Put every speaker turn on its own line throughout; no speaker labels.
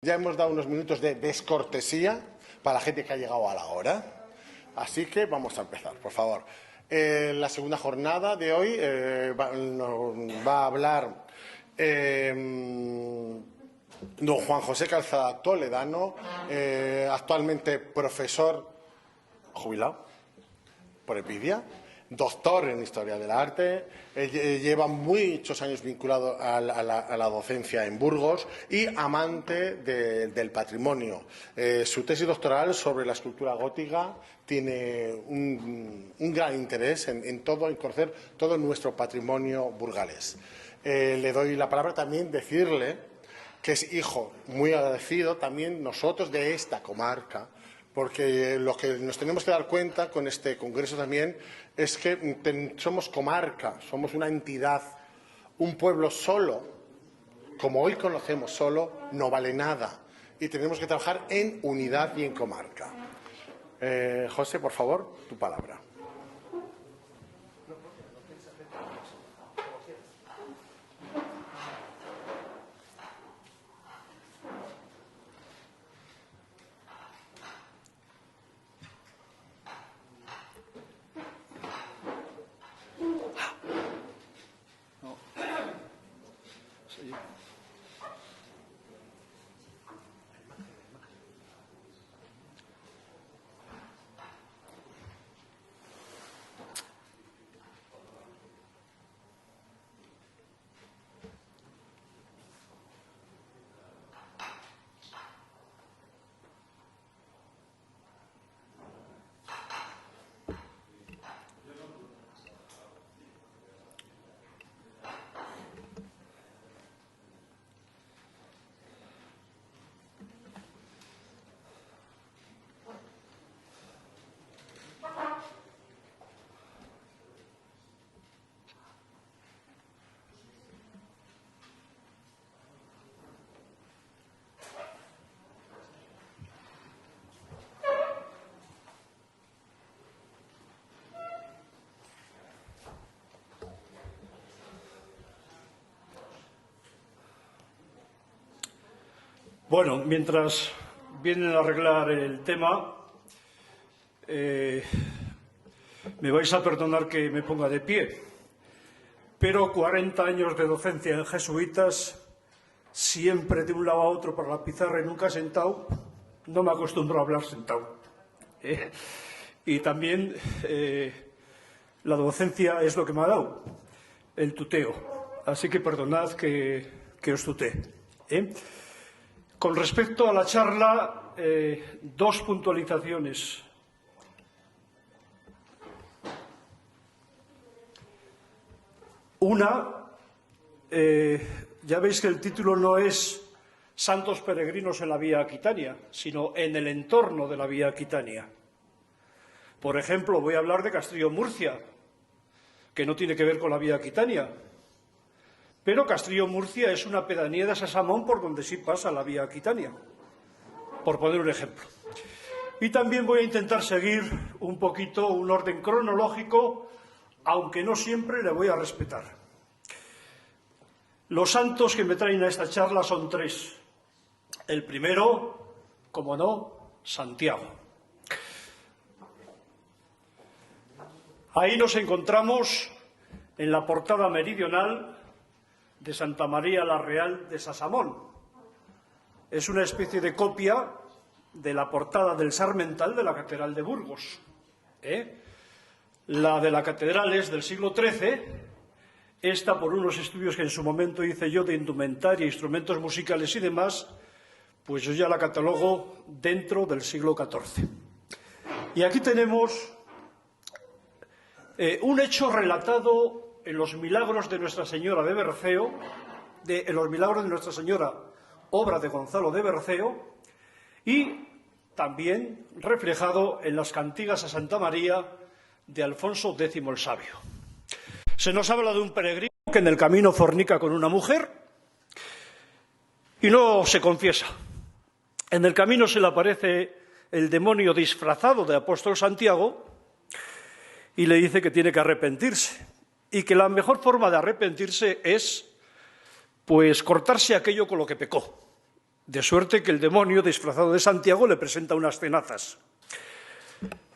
Ya hemos dado unos minutos de descortesía para la gente que ha llegado a la hora. Así que vamos a empezar, por favor. La segunda jornada de hoy va a hablar don Juan José Calzada Toledano, actualmente profesor jubilado por Epidia, doctor en Historia del Arte, lleva muchos años vinculado a la docencia en Burgos y amante del patrimonio. Su tesis doctoral sobre la escultura gótica tiene un gran interés en conocer todo nuestro patrimonio burgalés. Le doy la palabra también, decirle que es hijo muy agradecido también nosotros de esta comarca, porque lo que nos tenemos que dar cuenta con este congreso también es que somos comarca, somos una entidad, un pueblo solo, como hoy conocemos solo, no vale nada y tenemos que trabajar en unidad y en comarca. José, por favor, tu palabra.
Bueno, mientras vienen a arreglar el tema, me vais a perdonar que me ponga de pie, pero 40 años de docencia en jesuitas, siempre de un lado a otro por la pizarra y nunca sentado, no me acostumbro a hablar sentado. Y también la docencia es lo que me ha dado, el tuteo, así que perdonad que os tutee. Con respecto a la charla, dos puntualizaciones. Una, ya veis que el título no es Santos peregrinos en la Vía Aquitania, sino en el entorno de la Vía Aquitania. Por ejemplo, voy a hablar de Castrillo-Murcia, que no tiene que ver con la Vía Aquitania. Pero Castrillo-Murcia es una pedanía de Sasamón por donde sí pasa la Vía Aquitania, por poner un ejemplo. Y también voy a intentar seguir un poquito un orden cronológico, aunque no siempre le voy a respetar. Los santos que me traen a esta charla son tres. El primero, como no, Santiago. Ahí nos encontramos en la portada meridional de Santa María la Real de Sasamón. Es una especie de copia de la portada del Sarmental de la Catedral de Burgos. La de la Catedral es del siglo XIII, esta por unos estudios que en su momento hice yo de indumentaria, instrumentos musicales y demás, pues yo ya la catalogo dentro del siglo XIV. Y aquí tenemos un hecho relatado en los milagros de Nuestra Señora de Berceo, en los milagros de Nuestra Señora, obra de Gonzalo de Berceo, y también reflejado en las cantigas a Santa María de Alfonso X el Sabio. Se nos habla de un peregrino que en el camino fornica con una mujer y no se confiesa. En el camino se le aparece el demonio disfrazado de apóstol Santiago y le dice que tiene que arrepentirse. Y que la mejor forma de arrepentirse es, pues, cortarse aquello con lo que pecó. de suerte que el demonio, disfrazado de Santiago, le presenta unas tenazas.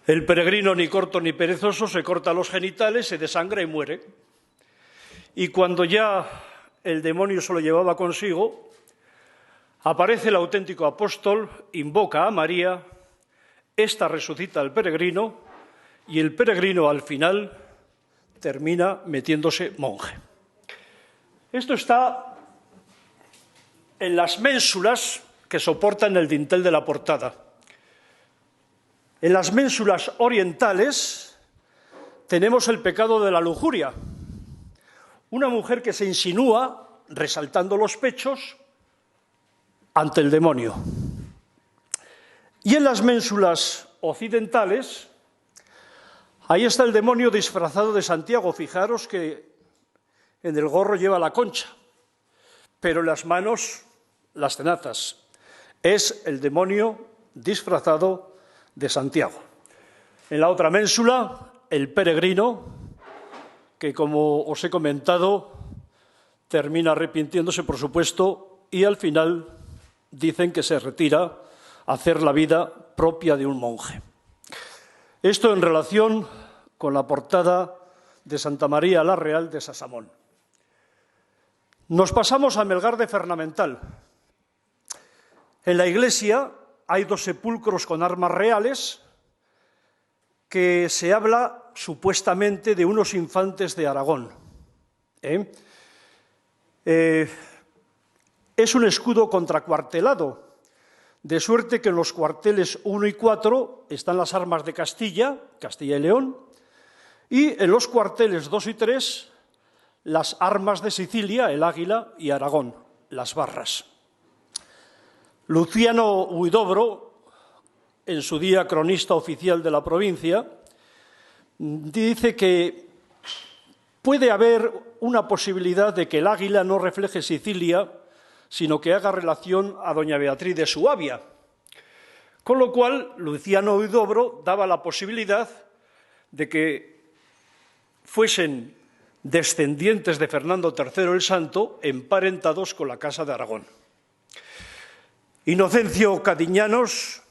El peregrino, ni corto ni perezoso, se corta los genitales, se desangra y muere. Y cuando ya el demonio se lo llevaba consigo, aparece el auténtico apóstol, invoca a María, ésta resucita al peregrino y el peregrino al final termina metiéndose monje. Esto está en las ménsulas que soportan el dintel de la portada. En las ménsulas orientales tenemos el pecado de la lujuria. Una mujer que se insinúa, resaltando los pechos, ante el demonio. Y en las ménsulas occidentales, ahí está el demonio disfrazado de Santiago. Fijaros que en el gorro lleva la concha, pero en las manos las tenazas. Es el demonio disfrazado de Santiago. En la otra ménsula, el peregrino, que como os he comentado, termina arrepintiéndose, por supuesto, y al final dicen que se retira a hacer la vida propia de un monje. Esto en relación con la portada de Santa María la Real de Sasamón. Nos pasamos a Melgar de Fernamental. En la iglesia hay 2 sepulcros con armas reales que se habla supuestamente de unos infantes de Aragón. Es un escudo contracuartelado, de suerte que en los cuarteles 1 y 4 están las armas de Castilla, Castilla y León, y en los cuarteles 2 y 3 las armas de Sicilia, el águila, y Aragón, las barras. Luciano Huidobro, en su día cronista oficial de la provincia, dice que puede haber una posibilidad de que el águila no refleje Sicilia, sino que haga relación a doña Beatriz de Suabia. Con lo cual, Luciano Huidobro daba la posibilidad de que fuesen descendientes de Fernando III el Santo, emparentados con la Casa de Aragón. Inocencio Cadiñanos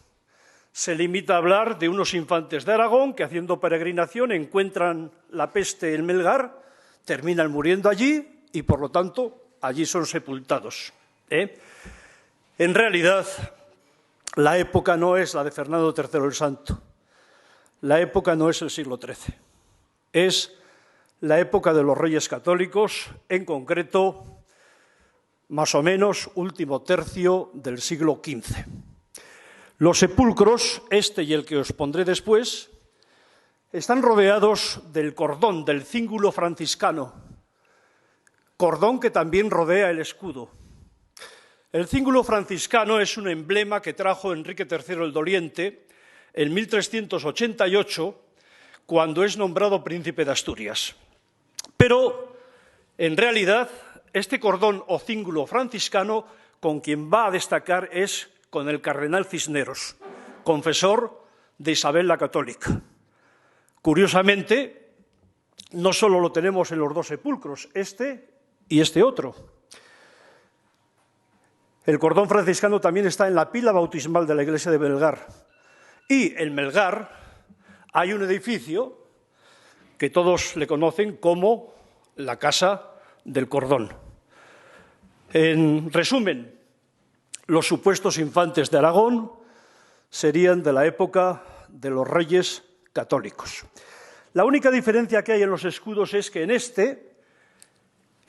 se limita a hablar de unos infantes de Aragón que, haciendo peregrinación, encuentran la peste en Melgar, terminan muriendo allí y, por lo tanto, allí son sepultados. En realidad, la época no es la de Fernando III el Santo. La época no es el siglo XIII. Es la época de los Reyes Católicos, en concreto, más o menos, último tercio del siglo XV. Los sepulcros, este y el que os pondré después, están rodeados del cordón, del cíngulo franciscano, cordón que también rodea el escudo. El cíngulo franciscano es un emblema que trajo Enrique III el Doliente en 1388, cuando es nombrado príncipe de Asturias. Pero, en realidad, este cordón o cíngulo franciscano, con quien va a destacar es con el cardenal Cisneros, confesor de Isabel la Católica. Curiosamente, no solo lo tenemos en los 2 sepulcros, este y este otro. El cordón franciscano también está en la pila bautismal de la iglesia de Melgar. Y en Melgar hay un edificio que todos le conocen como la Casa del Cordón. En resumen, los supuestos infantes de Aragón serían de la época de los reyes católicos. La única diferencia que hay en los escudos es que en este,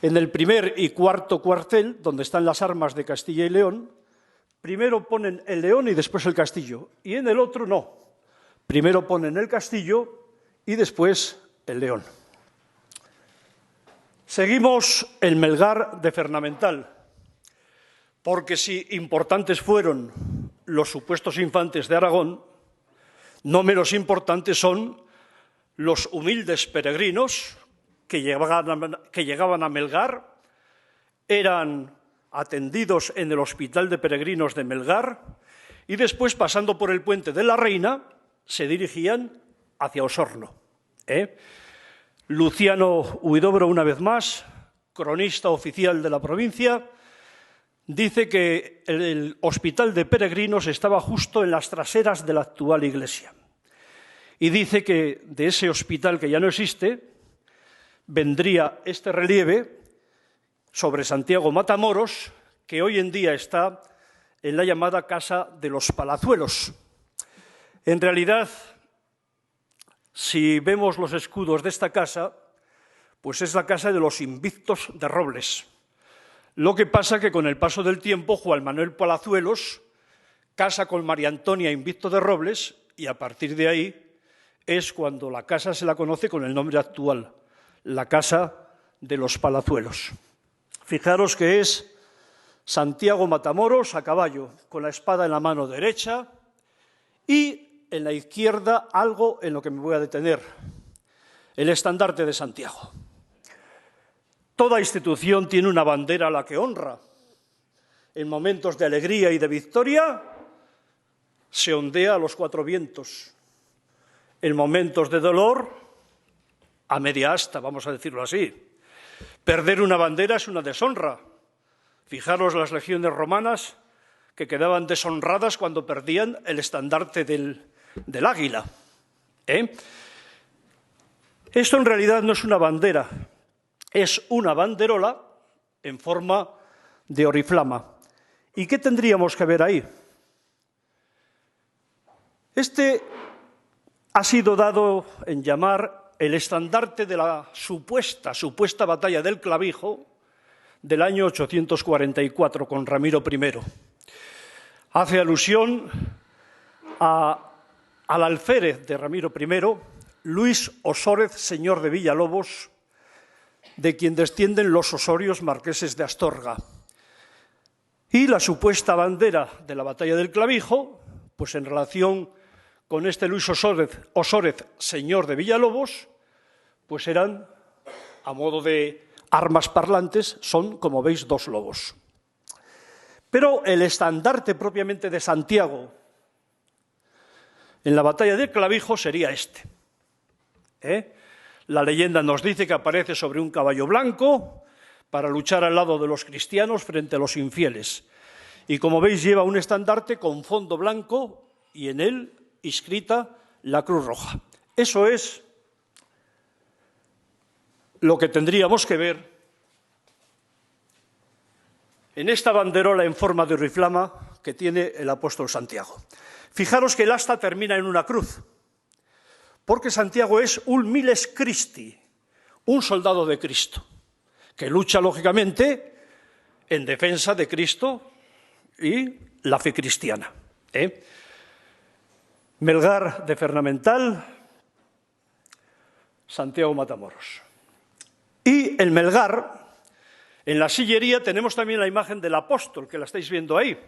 en el primer y cuarto cuartel, donde están las armas de Castilla y León, primero ponen el león y después el castillo, y en el otro no. Primero ponen el castillo y después el león. Seguimos el Melgar de Fernamental, porque si importantes fueron los supuestos infantes de Aragón, no menos importantes son los humildes peregrinos que llegaban a Melgar, eran atendidos en el Hospital de Peregrinos de Melgar y después, pasando por el Puente de la Reina, se dirigían hacia Osorno. Luciano Huidobro, una vez más, cronista oficial de la provincia, dice que el hospital de peregrinos estaba justo en las traseras de la actual iglesia. Y dice que de ese hospital, que ya no existe, vendría este relieve sobre Santiago Matamoros, que hoy en día está en la llamada Casa de los Palazuelos. En realidad, si vemos los escudos de esta casa, pues es la casa de los Invictos de Robles. Lo que pasa que con el paso del tiempo, Juan Manuel Palazuelos casa con María Antonia Invicto de Robles y a partir de ahí es cuando la casa se la conoce con el nombre actual, la Casa de los Palazuelos. Fijaros que es Santiago Matamoros a caballo, con la espada en la mano derecha y en la izquierda algo en lo que me voy a detener, el estandarte de Santiago. Toda institución tiene una bandera a la que honra. En momentos de alegría y de victoria se ondea a los cuatro vientos. En momentos de dolor, a media asta, vamos a decirlo así. Perder una bandera es una deshonra. Fijaros las legiones romanas que quedaban deshonradas cuando perdían el estandarte del águila. Esto en realidad no es una bandera, es una banderola en forma de oriflama. ¿Y qué tendríamos que ver ahí? Este ha sido dado en llamar el estandarte de la supuesta batalla del Clavijo del año 844 con Ramiro I. Hace alusión al alférez de Ramiro I, Luis Osórez, señor de Villalobos, de quien descienden los Osorios marqueses de Astorga. Y la supuesta bandera de la batalla del Clavijo, pues en relación con este Luis Osórez, señor de Villalobos, pues eran, a modo de armas parlantes, son, como veis, dos lobos. Pero el estandarte propiamente de Santiago en la batalla del Clavijo sería este. La leyenda nos dice que aparece sobre un caballo blanco para luchar al lado de los cristianos frente a los infieles. Y como veis lleva un estandarte con fondo blanco y en él inscrita la Cruz Roja. Eso es lo que tendríamos que ver en esta banderola en forma de oriflama que tiene el apóstol Santiago. Fijaros que el asta termina en una cruz, porque Santiago es un miles Christi, un soldado de Cristo, que lucha lógicamente en defensa de Cristo y la fe cristiana. Melgar de Fernamental, Santiago Matamoros. Y en Melgar, en la sillería, tenemos también la imagen del apóstol, que la estáis viendo ahí,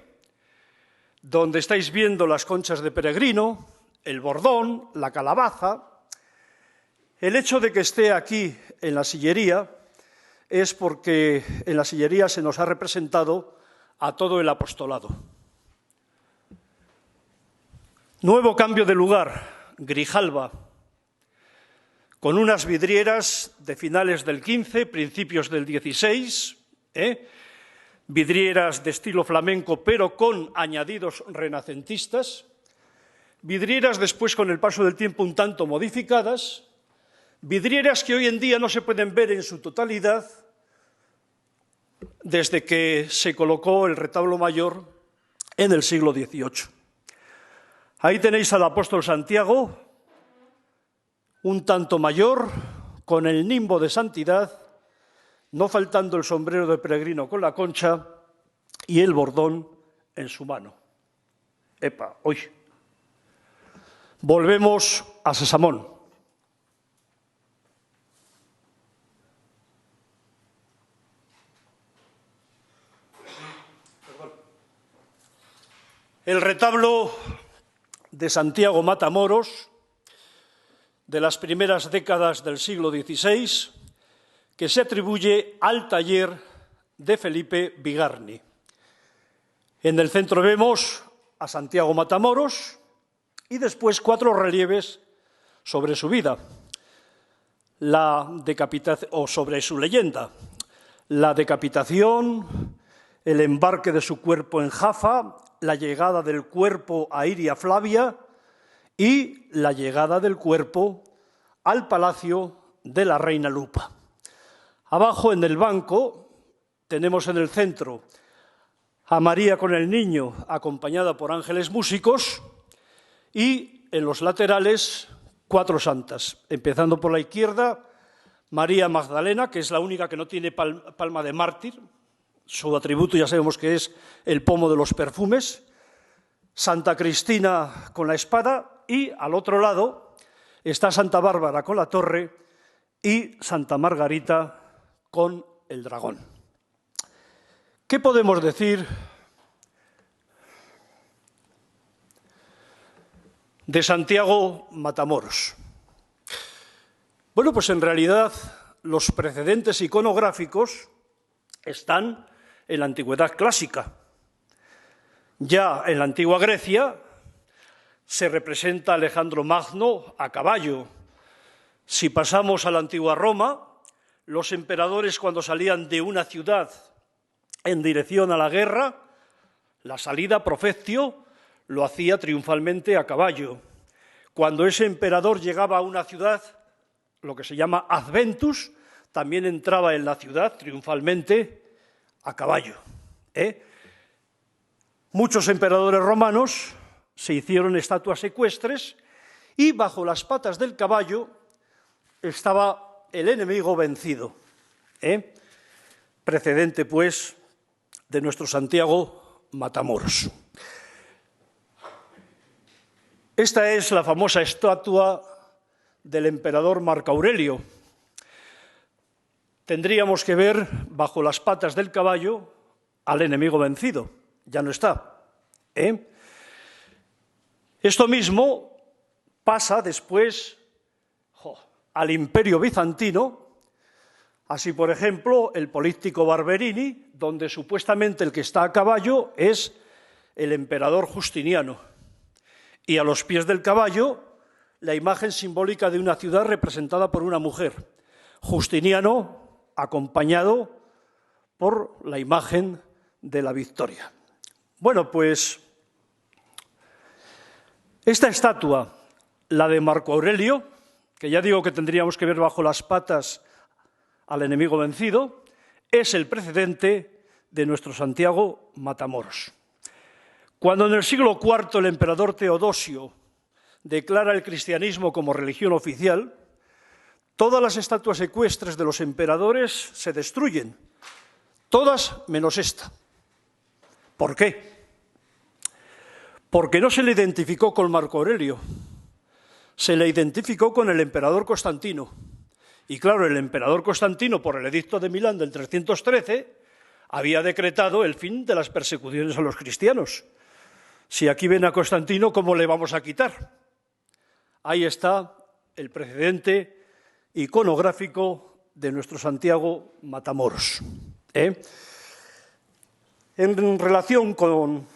donde estáis viendo las conchas de peregrino, el bordón, la calabaza. El hecho de que esté aquí en la sillería es porque en la sillería se nos ha representado a todo el apostolado. Nuevo cambio de lugar, Grijalba, con unas vidrieras de finales del XV, principios del XVI, vidrieras de estilo flamenco pero con añadidos renacentistas, vidrieras después con el paso del tiempo un tanto modificadas, vidrieras que hoy en día no se pueden ver en su totalidad desde que se colocó el retablo mayor en el siglo XVIII. Ahí tenéis al apóstol Santiago, un tanto mayor, con el nimbo de santidad, no faltando el sombrero de peregrino con la concha y el bordón en su mano. Hoy. Volvemos a Sesamón. El retablo de Santiago Matamoros, de las primeras décadas del siglo XVI, que se atribuye al taller de Felipe Bigarni. En el centro vemos a Santiago Matamoros y después 4 relieves sobre su vida, la decapitación, o sobre su leyenda, la decapitación, el embarque de su cuerpo en Jaffa, la llegada del cuerpo a Iria Flavia y la llegada del cuerpo al palacio de la reina Lupa. Abajo, en el banco, tenemos en el centro a María con el niño, acompañada por ángeles músicos, y en los laterales 4 santas, empezando por la izquierda, María Magdalena, que es la única que no tiene palma de mártir, su atributo ya sabemos que es el pomo de los perfumes, Santa Cristina con la espada, y al otro lado está Santa Bárbara con la torre y Santa Margarita con el dragón. ¿Qué podemos decir de Santiago Matamoros? Bueno, pues en realidad los precedentes iconográficos están en la antigüedad clásica. Ya en la antigua Grecia se representa a Alejandro Magno a caballo. Si pasamos a la antigua Roma, los emperadores, cuando salían de una ciudad en dirección a la guerra, la salida profectio lo hacía triunfalmente a caballo. Cuando ese emperador llegaba a una ciudad, lo que se llama adventus, también entraba en la ciudad triunfalmente a caballo. Muchos emperadores romanos se hicieron estatuas ecuestres y bajo las patas del caballo estaba el enemigo vencido. Precedente, pues, de nuestro Santiago Matamoros. Esta es la famosa estatua del emperador Marco Aurelio. Tendríamos que ver bajo las patas del caballo al enemigo vencido. Ya no está. Esto mismo pasa después al Imperio Bizantino. Así, por ejemplo, el políptico Barberini, donde supuestamente el que está a caballo es el emperador Justiniano. Y a los pies del caballo, la imagen simbólica de una ciudad representada por una mujer. Justiniano acompañado por la imagen de la victoria. Bueno, pues esta estatua, la de Marco Aurelio, que ya digo que tendríamos que ver bajo las patas al enemigo vencido, es el precedente de nuestro Santiago Matamoros. Cuando en el siglo IV el emperador Teodosio declara el cristianismo como religión oficial, todas las estatuas ecuestres de los emperadores se destruyen, todas menos esta. ¿Por qué? Porque no se le identificó con Marco Aurelio, se le identificó con el emperador Constantino. Y claro, el emperador Constantino, por el edicto de Milán del 313, había decretado el fin de las persecuciones a los cristianos. Si aquí ven a Constantino, ¿cómo le vamos a quitar? Ahí está el precedente iconográfico de nuestro Santiago Matamoros. En relación con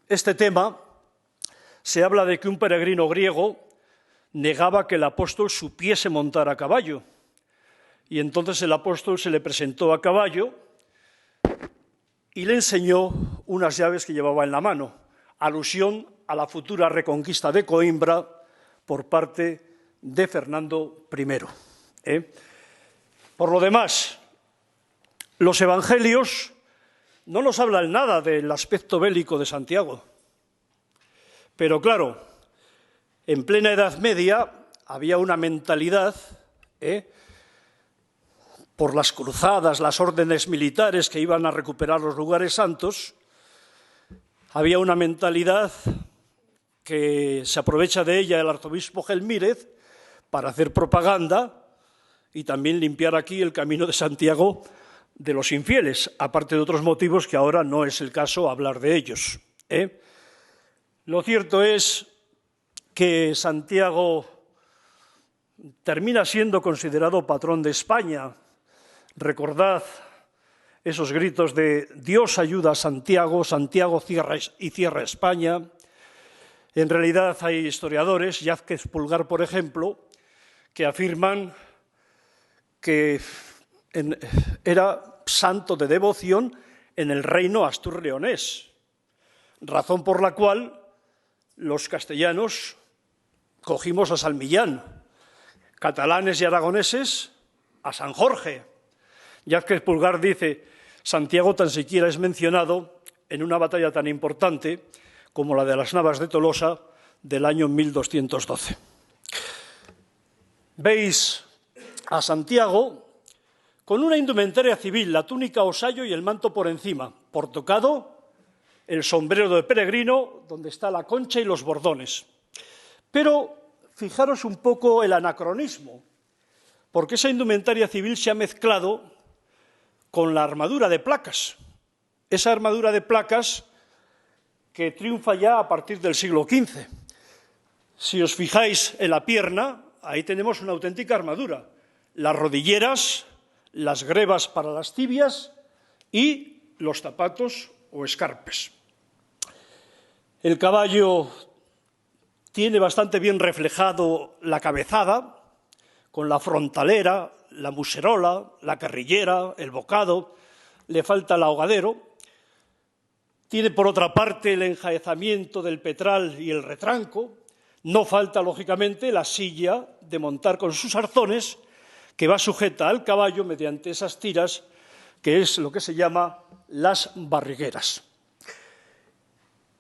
este tema, se habla de que un peregrino griego negaba que el apóstol supiese montar a caballo. Y entonces el apóstol se le presentó a caballo y le enseñó unas llaves que llevaba en la mano, alusión a la futura reconquista de Coimbra por parte de Fernando I. Por lo demás, los evangelios no nos hablan nada del aspecto bélico de Santiago. Pero claro, en plena Edad Media había una mentalidad, por las cruzadas, las órdenes militares que iban a recuperar los lugares santos, había una mentalidad que se aprovecha de ella el arzobispo Gelmírez para hacer propaganda y también limpiar aquí el camino de Santiago de los infieles, aparte de otros motivos que ahora no es el caso hablar de ellos. Lo cierto es que Santiago termina siendo considerado patrón de España. Recordad esos gritos de Dios ayuda a Santiago, Santiago cierra y cierra España. En realidad hay historiadores, Yázquez Pulgar, por ejemplo, que afirman que era santo de devoción en el reino astur-leonés, razón por la cual los castellanos cogimos a San Millán, catalanes y aragoneses a San Jorge, ya que Pulgar dice: Santiago tan siquiera es mencionado en una batalla tan importante como la de las Navas de Tolosa del año 1212. Veis a Santiago con una indumentaria civil, la túnica o sayo y el manto por encima, por tocado, el sombrero de peregrino, donde está la concha y los bordones. Pero fijaros un poco el anacronismo, porque esa indumentaria civil se ha mezclado con la armadura de placas. Esa armadura de placas que triunfa ya a partir del siglo XV. Si os fijáis en la pierna, ahí tenemos una auténtica armadura. Las rodilleras, las grebas para las tibias y los zapatos o escarpes. El caballo tiene bastante bien reflejado la cabezada, con la frontalera, la muserola, la carrillera, el bocado, le falta el ahogadero. Tiene, por otra parte, el enjaezamiento del petral y el retranco. No falta, lógicamente, la silla de montar con sus arzones, que va sujeta al caballo mediante esas tiras, que es lo que se llama las barrigueras.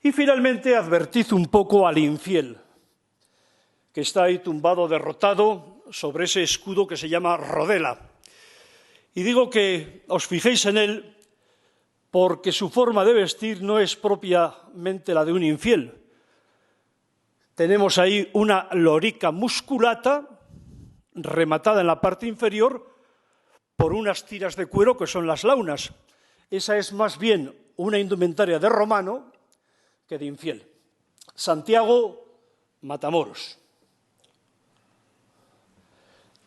Y, finalmente, advertid un poco al infiel, que está ahí tumbado, derrotado, sobre ese escudo que se llama rodela. Y digo que os fijéis en él porque su forma de vestir no es propiamente la de un infiel. Tenemos ahí una lorica musculata rematada en la parte inferior por unas tiras de cuero que son las launas. Esa es más bien una indumentaria de romano que de infiel. Santiago Matamoros.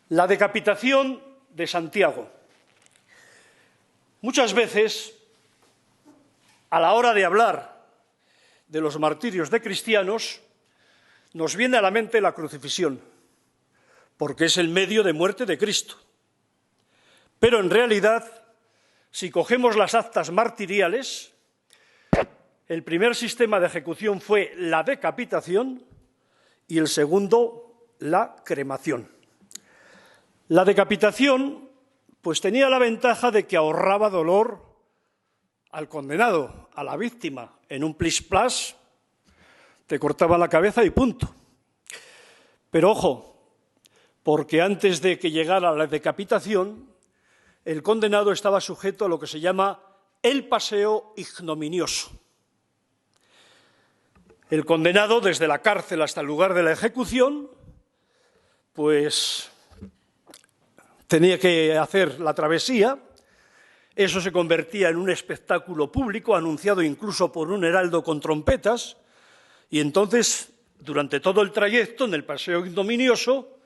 La decapitación de Santiago. Muchas veces, a la hora de hablar de los martirios de cristianos, nos viene a la mente la crucifixión, porque es el medio de muerte de Cristo. Pero en realidad, si cogemos las actas martiriales, el primer sistema de ejecución fue la decapitación y el segundo, la cremación. La decapitación, pues tenía la ventaja de que ahorraba dolor al condenado, a la víctima. En un plis-plas te cortaba la cabeza y punto. Pero ojo, porque antes de que llegara la decapitación, el condenado estaba sujeto a lo que se llama el paseo ignominioso. El condenado, desde la cárcel hasta el lugar de la ejecución, pues tenía que hacer la travesía. Eso se convertía en un espectáculo público, anunciado incluso por un heraldo con trompetas, y entonces, durante todo el trayecto, en el paseo ignominioso,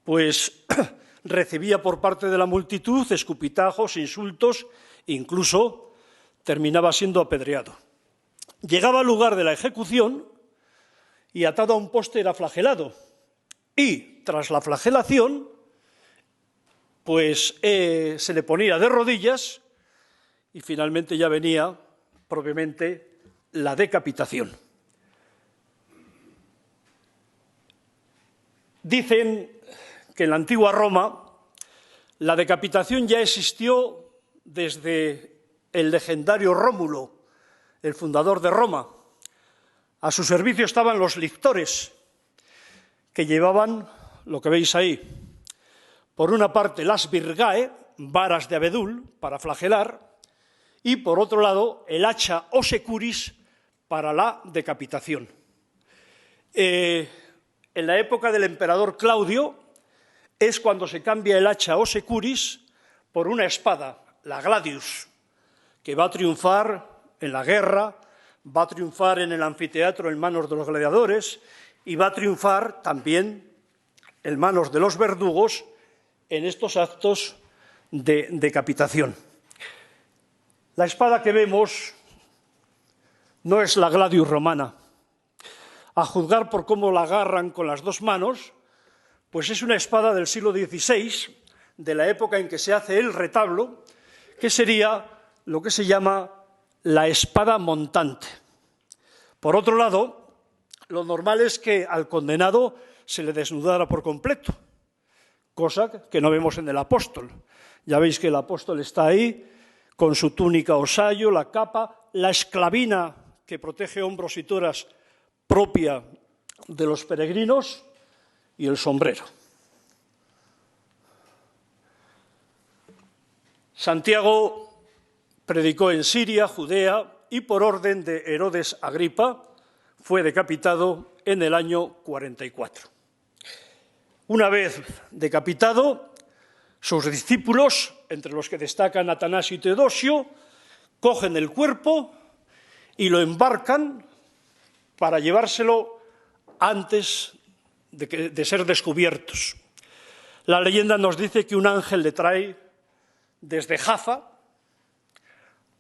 pues recibía por parte de la multitud escupitajos, insultos, incluso terminaba siendo apedreado. Llegaba al lugar de la ejecución y atado a un poste era flagelado. Y, tras la flagelación, pues se le ponía de rodillas y finalmente ya venía propiamente la decapitación. Dicen que en la antigua Roma la decapitación ya existió desde el legendario Rómulo, el fundador de Roma. A su servicio estaban los lictores, que llevaban lo que veis ahí. Por una parte, las virgae, varas de abedul para flagelar, y por otro lado, el hacha o securis para la decapitación. En la época del emperador Claudio es cuando se cambia el hacha o securis por una espada, la gladius, que va a triunfar en la guerra, va a triunfar en el anfiteatro en manos de los gladiadores y va a triunfar también en manos de los verdugos en estos actos de decapitación. La espada que vemos no es la gladius romana. A juzgar por cómo la agarran con las dos manos, pues es una espada del siglo XVI, de la época en que se hace el retablo, que sería lo que se llama la espada montante. Por otro lado, lo normal es que al condenado se le desnudara por completo, cosa que no vemos en el apóstol. Ya veis que el apóstol está ahí con su túnica osayo, la capa, la esclavina que protege hombros y toras propia de los peregrinos y el sombrero. Santiago predicó en Siria, Judea, y por orden de Herodes Agripa fue decapitado en el año 44. Una vez decapitado, sus discípulos, entre los que destacan Atanasio y Teodosio, cogen el cuerpo y lo embarcan para llevárselo antes de ser descubiertos. La leyenda nos dice que un ángel le trae desde Jaffa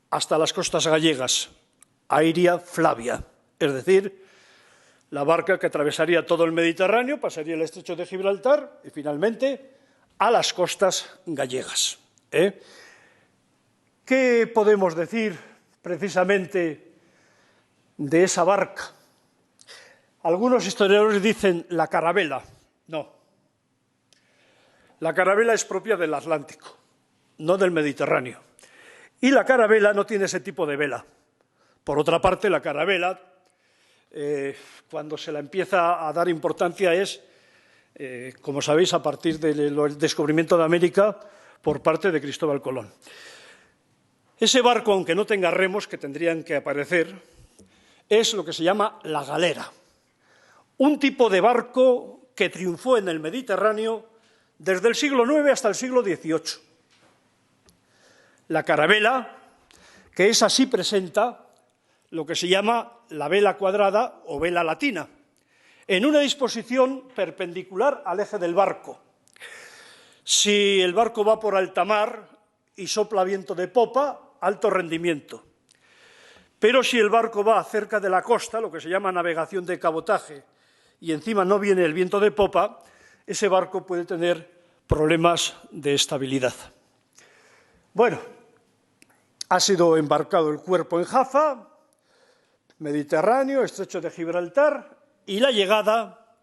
hasta las costas gallegas, Aeria Flavia, es decir, la barca que atravesaría todo el Mediterráneo, pasaría el estrecho de Gibraltar y finalmente a las costas gallegas. ¿Qué podemos decir precisamente de esa barca? Algunos historiadores dicen la carabela. No. La carabela es propia del Atlántico, no del Mediterráneo. Y la carabela no tiene ese tipo de vela. Por otra parte, la carabela, cuando se la empieza a dar importancia es, como sabéis, a partir del descubrimiento de América por parte de Cristóbal Colón. Ese barco, aunque no tenga remos, que tendrían que aparecer, es lo que se llama la galera. Un tipo de barco que triunfó en el Mediterráneo desde el siglo IX hasta el siglo XVIII. La carabela, que esa sí presenta lo que se llama la vela cuadrada o vela latina, en una disposición perpendicular al eje del barco. Si el barco va por alta mar y sopla viento de popa, alto rendimiento. Pero si el barco va cerca de la costa, lo que se llama navegación de cabotaje, y encima no viene el viento de popa, ese barco puede tener problemas de estabilidad. Bueno, ha sido embarcado el cuerpo en Jaffa, Mediterráneo, estrecho de Gibraltar, y la llegada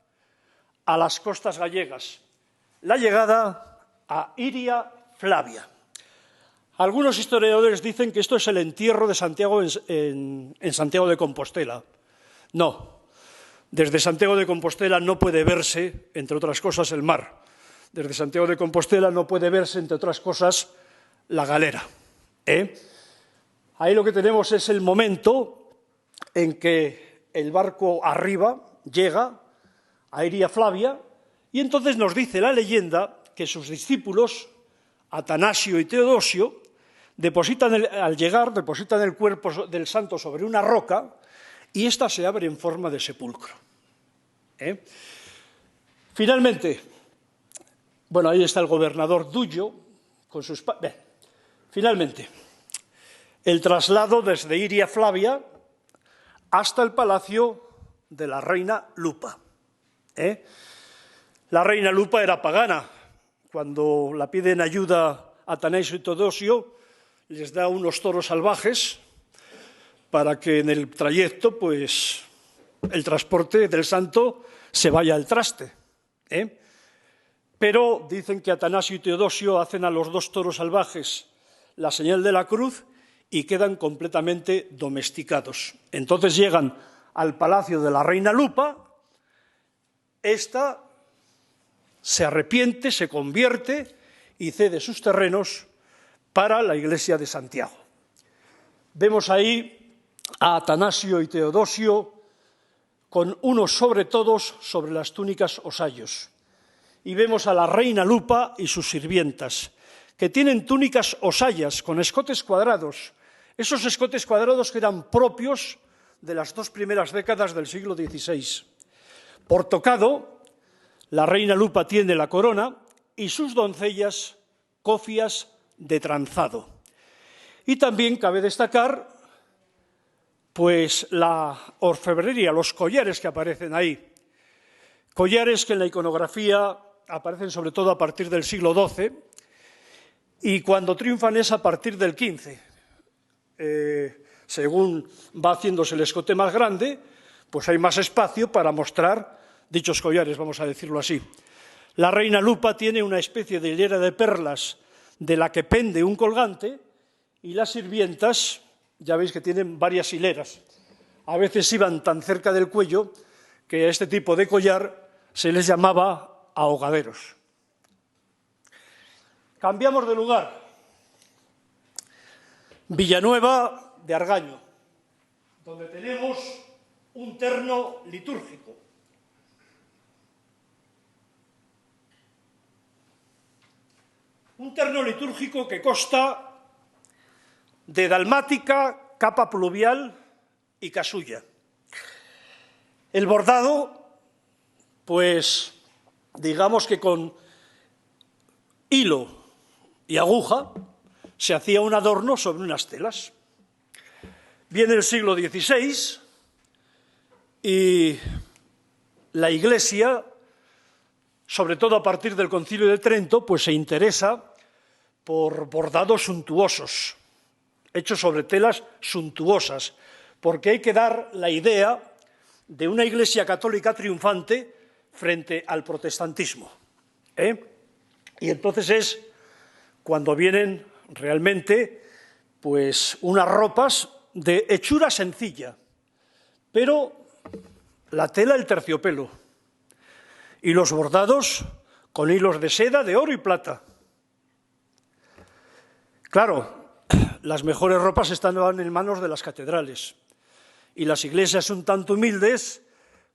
a las costas gallegas, la llegada a Iria Flavia. Algunos historiadores dicen que esto es el entierro de Santiago en Santiago de Compostela. No, desde Santiago de Compostela no puede verse, entre otras cosas, el mar. Desde Santiago de Compostela no puede verse, entre otras cosas, la galera. Ahí lo que tenemos es el momento en que el barco arriba llega a Iria Flavia y entonces nos dice la leyenda que sus discípulos, Atanasio y Teodosio, al llegar depositan el cuerpo del santo sobre una roca y ésta se abre en forma de sepulcro. Finalmente, bueno, ahí está el gobernador Duyo con sus... Finalmente, el traslado desde Iria Flavia hasta el palacio de la reina Lupa. La reina Lupa era pagana. Cuando la piden ayuda a Atanasio y Teodosio, les da unos toros salvajes para que en el trayecto, pues, el transporte del santo se vaya al traste. Pero dicen que Atanasio y Teodosio hacen a los dos toros salvajes la señal de la cruz y quedan completamente domesticados. Entonces llegan al palacio de la reina Lupa, esta se arrepiente, se convierte y cede sus terrenos para la iglesia de Santiago. Vemos ahí a Atanasio y Teodosio con unos sobre todos sobre las túnicas osayos. Y vemos a la reina Lupa y sus sirvientas, que tienen túnicas osayas con escotes cuadrados, esos escotes cuadrados que eran propios de las dos primeras décadas del siglo XVI. Por tocado, la reina Lupa tiene la corona y sus doncellas cofias de tranzado. Y también cabe destacar pues la orfebrería, los collares que aparecen ahí. Collares que en la iconografía aparecen sobre todo a partir del siglo XII y cuando triunfan es a partir del XV. según va haciéndose el escote más grande, pues hay más espacio para mostrar dichos collares, vamos a decirlo así. La reina lupa tiene una especie de hilera de perlas de la que pende un colgante, y las sirvientas, ya veis que tienen varias hileras. A veces iban tan cerca del cuello que a este tipo de collar se les llamaba ahogaderos. Cambiamos de lugar. Villanueva de Argaño, donde tenemos un terno litúrgico. Un terno litúrgico que consta de dalmática, capa pluvial y casulla. El bordado, pues digamos que con hilo y aguja se hacía un adorno sobre unas telas. Viene el siglo XVI y la Iglesia, sobre todo a partir del Concilio de Trento, pues se interesa por bordados suntuosos, hechos sobre telas suntuosas, porque hay que dar la idea de una Iglesia católica triunfante frente al protestantismo. Y entonces es cuando vienen realmente pues unas ropas de hechura sencilla, pero la tela el terciopelo y los bordados con hilos de seda, de oro y plata. Claro, las mejores ropas estaban en manos de las catedrales y las iglesias un tanto humildes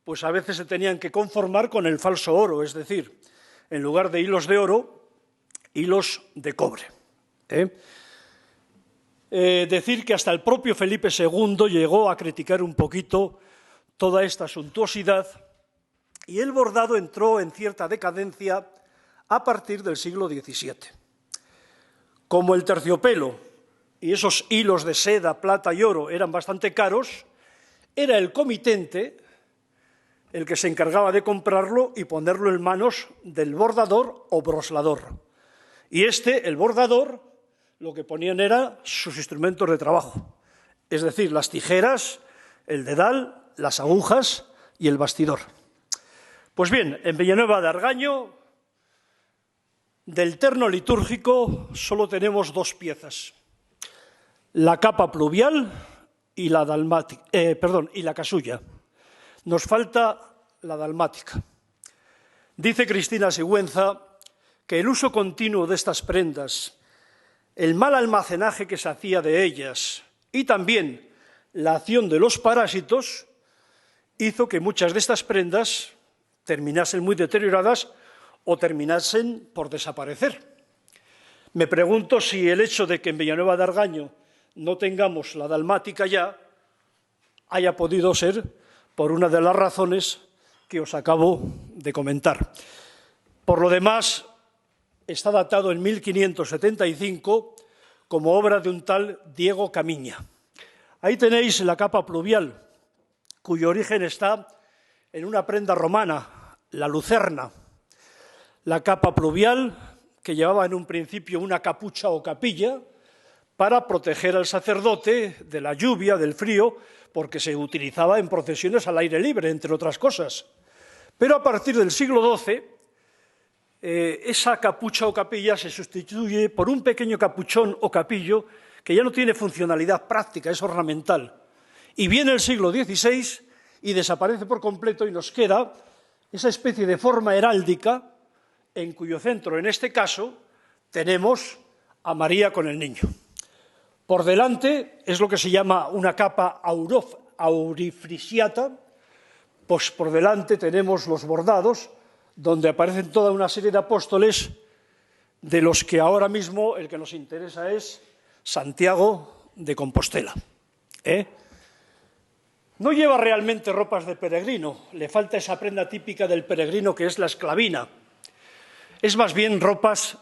pues a veces se tenían que conformar con el falso oro, es decir, en lugar de hilos de oro, hilos de cobre. Decir que hasta el propio Felipe II llegó a criticar un poquito toda esta suntuosidad y el bordado entró en cierta decadencia a partir del siglo XVII. Como el terciopelo y esos hilos de seda, plata y oro eran bastante caros, era el comitente el que se encargaba de comprarlo y ponerlo en manos del bordador o broslador. Y el bordador, lo que ponían era sus instrumentos de trabajo, es decir, las tijeras, el dedal, las agujas y el bastidor. Pues bien, en Villanueva de Argaño, del terno litúrgico solo tenemos dos piezas, la capa pluvial y la casulla. Nos falta la dalmática. Dice Cristina Sigüenza que el uso continuo de estas prendas, el mal almacenaje que se hacía de ellas y también la acción de los parásitos hizo que muchas de estas prendas terminasen muy deterioradas o terminasen por desaparecer. Me pregunto si el hecho de que en Villanueva de Argaño no tengamos la dalmática ya haya podido ser por una de las razones que os acabo de comentar. Por lo demás, está datado en 1575 como obra de un tal Diego Camiña. Ahí tenéis la capa pluvial, cuyo origen está en una prenda romana, la lucerna. La capa pluvial, que llevaba en un principio una capucha o capilla para proteger al sacerdote de la lluvia, del frío, porque se utilizaba en procesiones al aire libre, entre otras cosas. Pero a partir del siglo XII, esa capucha o capilla se sustituye por un pequeño capuchón o capillo que ya no tiene funcionalidad práctica, es ornamental. Y viene el siglo XVI y desaparece por completo y nos queda esa especie de forma heráldica en cuyo centro, en este caso, tenemos a María con el niño. Por delante es lo que se llama una capa aurifrisiata, pues por delante tenemos los bordados, donde aparecen toda una serie de apóstoles, de los que ahora mismo el que nos interesa es Santiago de Compostela. No lleva realmente ropas de peregrino, le falta esa prenda típica del peregrino que es la esclavina. Es más bien ropas,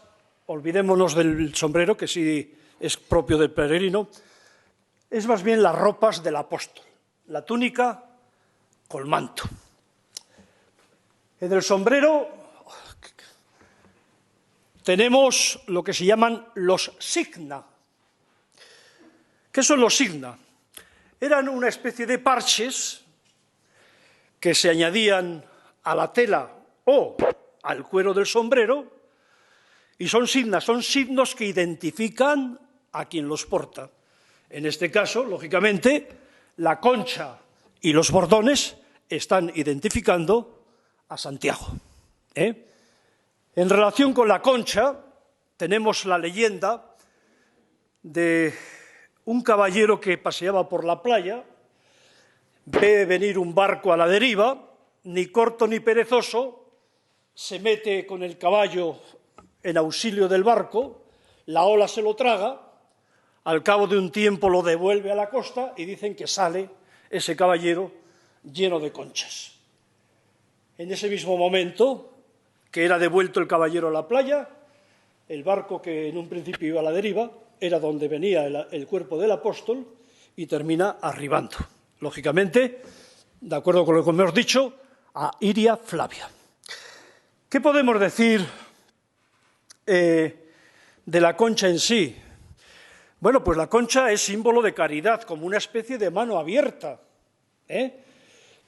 olvidémonos del sombrero, que sí es propio del peregrino, es más bien las ropas del apóstol, la túnica con manto. En el sombrero tenemos lo que se llaman los signa. ¿Qué son los signa? Eran una especie de parches que se añadían a la tela o al cuero del sombrero y son signos que identifican a quien los porta. En este caso, lógicamente, la concha y los bordones están identificando a Santiago. En relación con la concha, tenemos la leyenda de un caballero que paseaba por la playa, ve venir un barco a la deriva, ni corto ni perezoso, se mete con el caballo en auxilio del barco, la ola se lo traga, al cabo de un tiempo lo devuelve a la costa y dicen que sale ese caballero lleno de conchas. En ese mismo momento que era devuelto el caballero a la playa, el barco que en un principio iba a la deriva era donde venía el cuerpo del apóstol y termina arribando, lógicamente, de acuerdo con lo que hemos dicho, a Iria Flavia. ¿Qué podemos decir de la concha en sí? Bueno, pues la concha es símbolo de caridad, como una especie de mano abierta,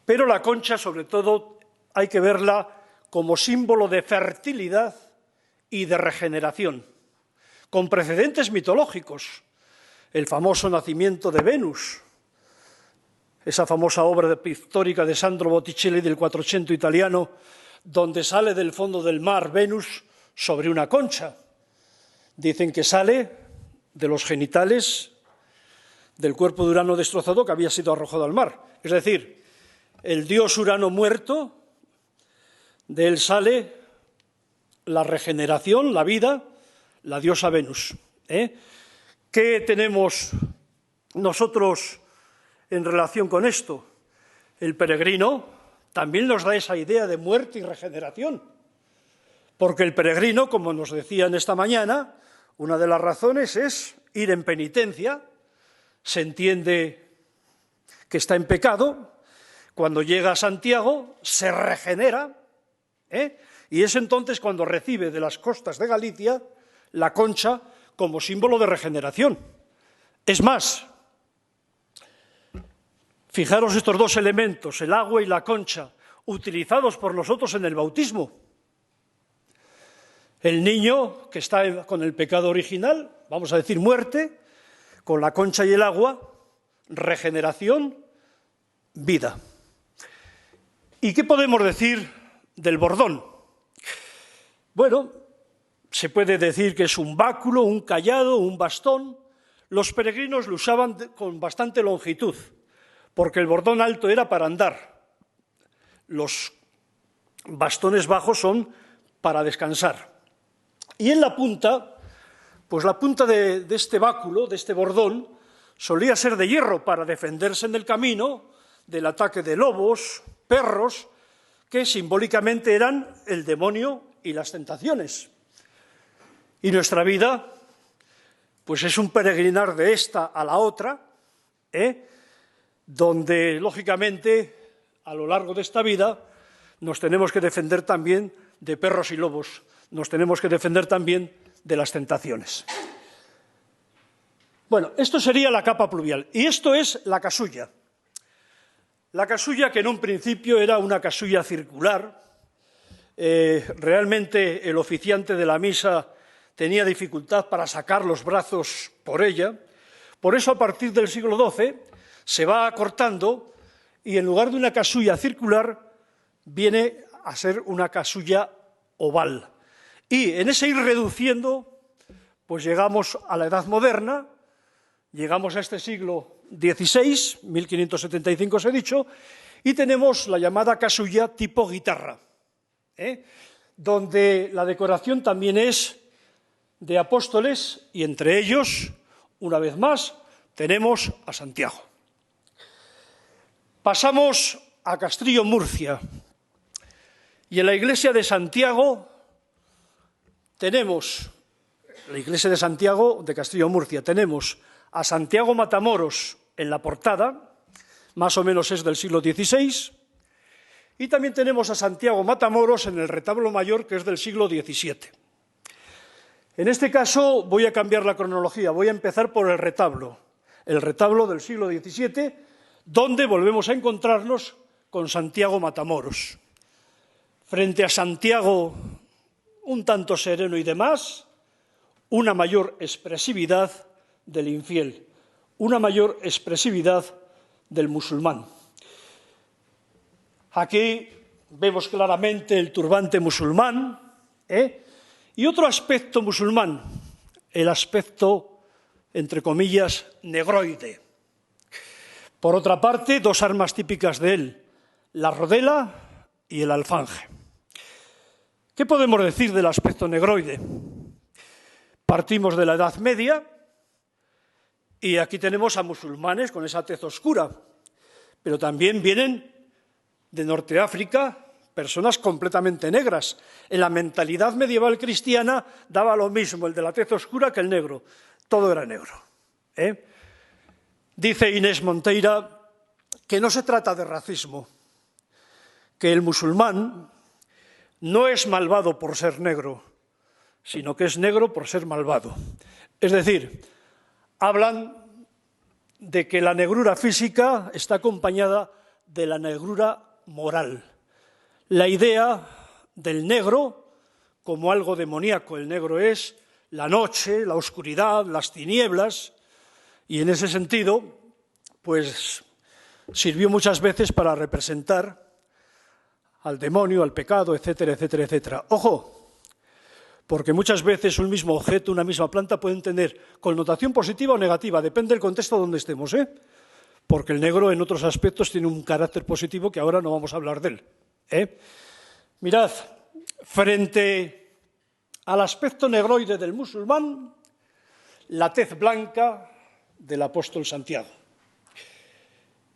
pero la concha, sobre todo, hay que verla como símbolo de fertilidad y de regeneración, con precedentes mitológicos. El famoso nacimiento de Venus, esa famosa obra pictórica de Sandro Botticelli del Quattrocento italiano, donde sale del fondo del mar Venus sobre una concha. Dicen que sale de los genitales del cuerpo de Urano destrozado que había sido arrojado al mar. Es decir, el dios Urano muerto, de él sale la regeneración, la vida, la diosa Venus. ¿Qué tenemos nosotros en relación con esto? El peregrino también nos da esa idea de muerte y regeneración, porque el peregrino, como nos decían esta mañana, una de las razones es ir en penitencia, se entiende que está en pecado, cuando llega a Santiago se regenera, y es entonces cuando recibe de las costas de Galicia la concha como símbolo de regeneración. Es más, fijaros estos dos elementos, el agua y la concha, utilizados por nosotros en el bautismo. El niño que está con el pecado original, vamos a decir muerte, con la concha y el agua, regeneración, vida. ¿Y qué podemos decir del bordón? Bueno, se puede decir que es un báculo, un cayado, un bastón. Los peregrinos lo usaban con bastante longitud, porque el bordón alto era para andar. Los bastones bajos son para descansar. Y en la punta, pues la punta de este báculo, de este bordón, solía ser de hierro para defenderse en el camino del ataque de lobos, perros, que simbólicamente eran el demonio y las tentaciones. Y nuestra vida, pues es un peregrinar de esta a la otra, donde, lógicamente, a lo largo de esta vida, nos tenemos que defender también de perros y lobos, nos tenemos que defender también de las tentaciones. Bueno, esto sería la capa pluvial, y esto es la casulla. La casulla, que en un principio era una casulla circular, realmente el oficiante de la misa tenía dificultad para sacar los brazos por ella, por eso a partir del siglo XII se va acortando y en lugar de una casulla circular viene a ser una casulla oval. Y en ese ir reduciendo, pues llegamos a la Edad Moderna, llegamos a este siglo XVI, 1575 os he dicho, y tenemos la llamada casulla tipo guitarra, donde la decoración también es de apóstoles y entre ellos, una vez más, tenemos a Santiago. Pasamos a Castrillo, Murcia, y en la iglesia de Santiago tenemos, la iglesia de Santiago de Castrillo, Murcia, tenemos a Santiago Matamoros en la portada, más o menos es del siglo XVI, y también tenemos a Santiago Matamoros en el retablo mayor, que es del siglo XVII. En este caso voy a cambiar la cronología, voy a empezar por el retablo. el retablo del siglo XVII, donde volvemos a encontrarnos con Santiago Matamoros. Frente a Santiago un tanto sereno y demás, una mayor expresividad del infiel, una mayor expresividad del musulmán. Aquí vemos claramente el turbante musulmán, y otro aspecto musulmán, el aspecto, entre comillas, negroide. Por otra parte, dos armas típicas de él, la rodela y el alfanje. ¿Qué podemos decir del aspecto negroide? Partimos de la Edad Media y aquí tenemos a musulmanes con esa tez oscura, pero también vienen de Norte África personas completamente negras. En la mentalidad medieval cristiana daba lo mismo el de la tez oscura que el negro, todo era negro. Dice Inés Monteira que no se trata de racismo, que el musulmán no es malvado por ser negro, sino que es negro por ser malvado. Es decir, hablan de que la negrura física está acompañada de la negrura moral. La idea del negro como algo demoníaco. El negro es la noche, la oscuridad, las tinieblas, y en ese sentido, pues sirvió muchas veces para representar al demonio, al pecado, etcétera, etcétera, etcétera. Ojo, porque muchas veces un mismo objeto, una misma planta pueden tener connotación positiva o negativa, depende del contexto donde estemos, porque el negro en otros aspectos tiene un carácter positivo que ahora no vamos a hablar de él. Mirad, frente al aspecto negroide del musulmán, la tez blanca del apóstol Santiago.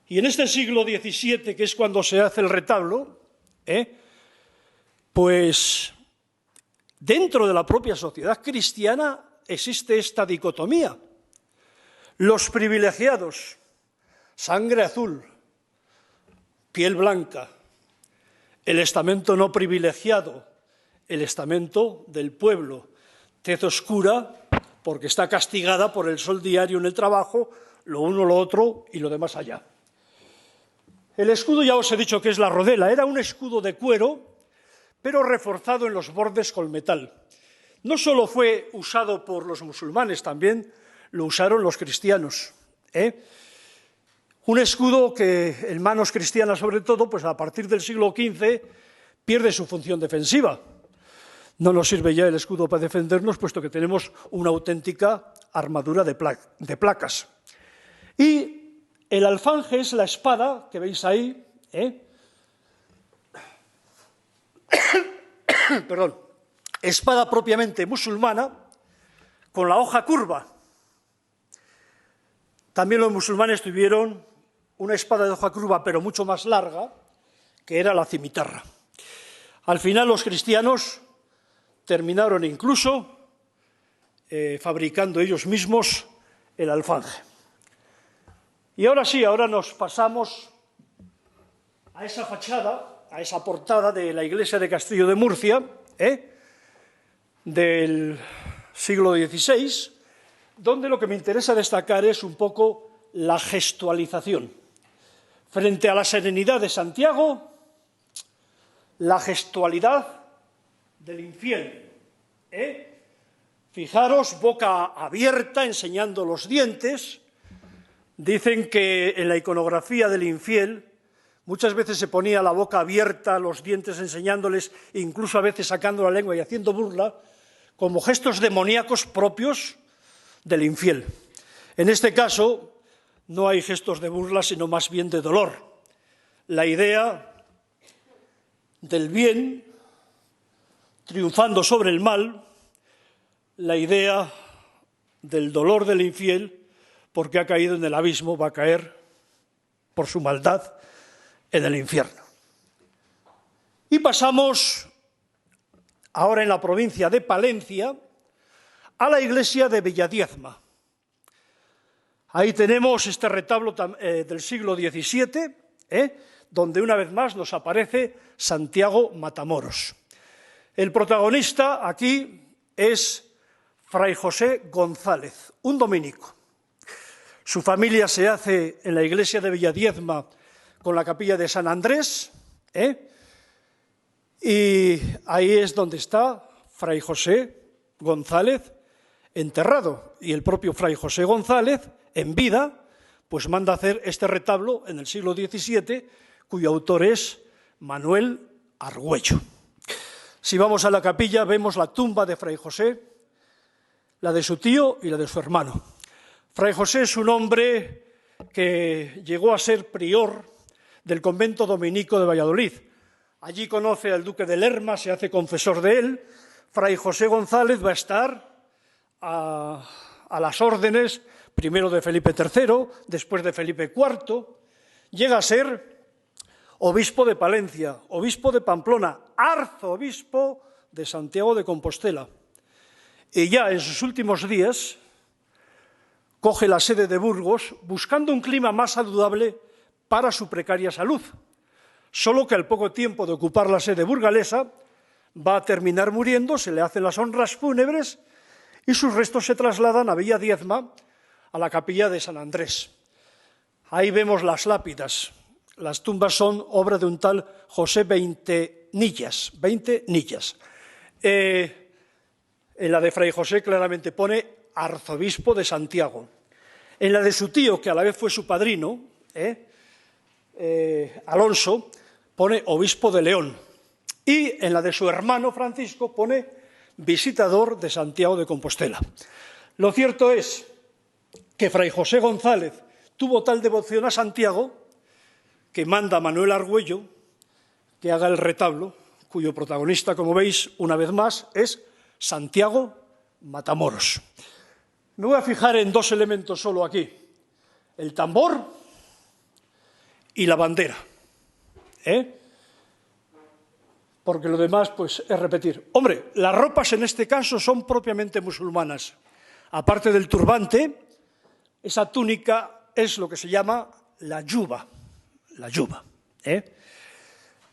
Y en este siglo XVII, que es cuando se hace el retablo, pues dentro de la propia sociedad cristiana existe esta dicotomía. Los privilegiados, sangre azul, piel blanca; el estamento no privilegiado, el estamento del pueblo, tez oscura, porque está castigada por el sol diario en el trabajo, lo uno, lo otro y lo demás allá. El escudo ya os he dicho que es la rodela, era un escudo de cuero, pero reforzado en los bordes con metal. No solo fue usado por los musulmanes, también lo usaron los cristianos. Un escudo que en manos cristianas, sobre todo, pues a partir del siglo XV, pierde su función defensiva. No nos sirve ya el escudo para defendernos, puesto que tenemos una auténtica armadura de placas. Y el alfanje es la espada que veis ahí, perdón, espada propiamente musulmana, con la hoja curva. También los musulmanes tuvieron una espada de hoja curva, pero mucho más larga, que era la cimitarra. Al final los cristianos terminaron incluso fabricando ellos mismos el alfanje. Y ahora sí, ahora nos pasamos a esa fachada, a esa portada de la iglesia de Castillo de Murcia, del siglo XVI, donde lo que me interesa destacar es un poco la gestualización. Frente a la serenidad de Santiago, la gestualidad del infiel. Fijaros, boca abierta, enseñando los dientes. Dicen que en la iconografía del infiel muchas veces se ponía la boca abierta, los dientes enseñándoles, incluso a veces sacando la lengua y haciendo burla, como gestos demoníacos propios del infiel. En este caso no hay gestos de burla, sino más bien de dolor. La idea del bien triunfando sobre el mal, la idea del dolor del infiel, porque ha caído en el abismo, va a caer por su maldad en el infierno. Y pasamos ahora en la provincia de Palencia a la iglesia de Villadiezma. Ahí tenemos este retablo del siglo XVII, donde una vez más nos aparece Santiago Matamoros. El protagonista aquí es Fray José González, un dominico. Su familia se hace en la iglesia de Villadiezma con la capilla de San Andrés, y ahí es donde está Fray José González enterrado. Y el propio Fray José González, en vida, pues manda hacer este retablo en el siglo XVII, cuyo autor es Manuel Argüello. Si vamos a la capilla, vemos la tumba de Fray José, la de su tío y la de su hermano. Fray José es un hombre que llegó a ser prior del convento dominico de Valladolid. Allí conoce al duque de Lerma, se hace confesor de él. Fray José González va a estar a las órdenes, primero de Felipe III, después de Felipe IV. Llega a ser obispo de Palencia, obispo de Pamplona, arzobispo de Santiago de Compostela. Y ya en sus últimos días coge la sede de Burgos buscando un clima más saludable para su precaria salud. Solo que al poco tiempo de ocupar la sede burgalesa va a terminar muriendo, se le hacen las honras fúnebres y sus restos se trasladan a Villadiezma, a la capilla de San Andrés. Ahí vemos las lápidas. Las tumbas son obra de un tal José Veintenillas. En la de Fray José claramente pone arzobispo de Santiago. En la de su tío, que a la vez fue su padrino, Alonso, pone obispo de León. Y en la de su hermano Francisco pone visitador de Santiago de Compostela. Lo cierto es que Fray José González tuvo tal devoción a Santiago que manda a Manuel Argüello que haga el retablo, cuyo protagonista, como veis, una vez más, es Santiago Matamoros. Me voy a fijar en dos elementos solo aquí: el tambor y la bandera, porque lo demás pues es repetir. Hombre, las ropas en este caso son propiamente musulmanas. Aparte del turbante, esa túnica es lo que se llama la yuba.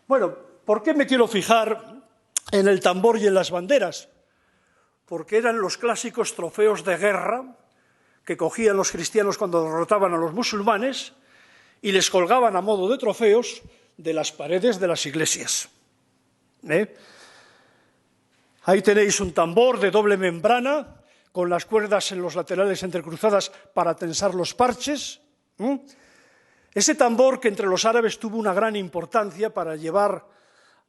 Bueno, ¿por qué me quiero fijar en el tambor y en las banderas? Porque eran los clásicos trofeos de guerra que cogían los cristianos cuando derrotaban a los musulmanes y les colgaban a modo de trofeos de las paredes de las iglesias. Ahí tenéis un tambor de doble membrana con las cuerdas en los laterales entrecruzadas para tensar los parches. Ese tambor que entre los árabes tuvo una gran importancia para llevar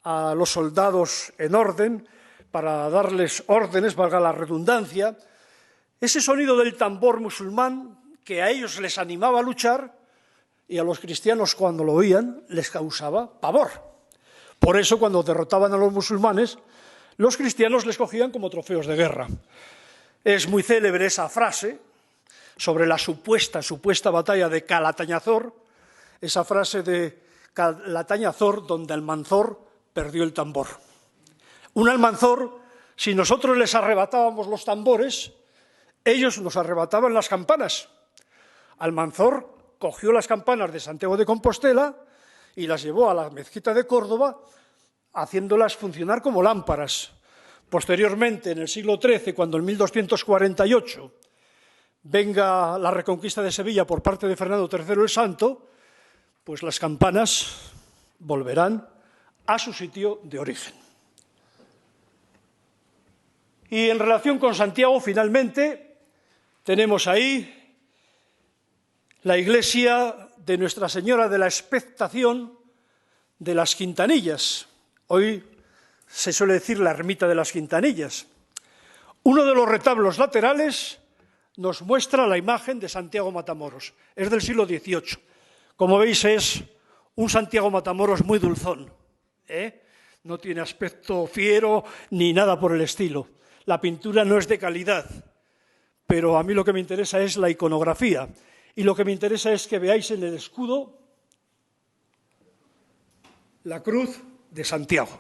a los soldados en orden, para darles órdenes, valga la redundancia. Ese sonido del tambor musulmán que a ellos les animaba a luchar y a los cristianos cuando lo oían les causaba pavor. Por eso cuando derrotaban a los musulmanes, los cristianos les cogían como trofeos de guerra. Es muy célebre esa frase sobre la supuesta batalla de Calatañazor, esa frase de Calatañazor donde Almanzor perdió el tambor. Un Almanzor, si nosotros les arrebatábamos los tambores, ellos nos arrebataban las campanas. Almanzor cogió las campanas de Santiago de Compostela y las llevó a la mezquita de Córdoba, haciéndolas funcionar como lámparas. Posteriormente, en el siglo XIII, cuando en 1248 venga la reconquista de Sevilla por parte de Fernando III el Santo, pues las campanas volverán a su sitio de origen. Y en relación con Santiago, finalmente, tenemos ahí la iglesia de Nuestra Señora de la Expectación de las Quintanillas. Hoy se suele decir la ermita de las Quintanillas. Uno de los retablos laterales nos muestra la imagen de Santiago Matamoros. Es del siglo XVIII. Como veis, es un Santiago Matamoros muy dulzón. No tiene aspecto fiero ni nada por el estilo. La pintura no es de calidad, pero a mí lo que me interesa es la iconografía. Y lo que me interesa es que veáis en el escudo la cruz de Santiago.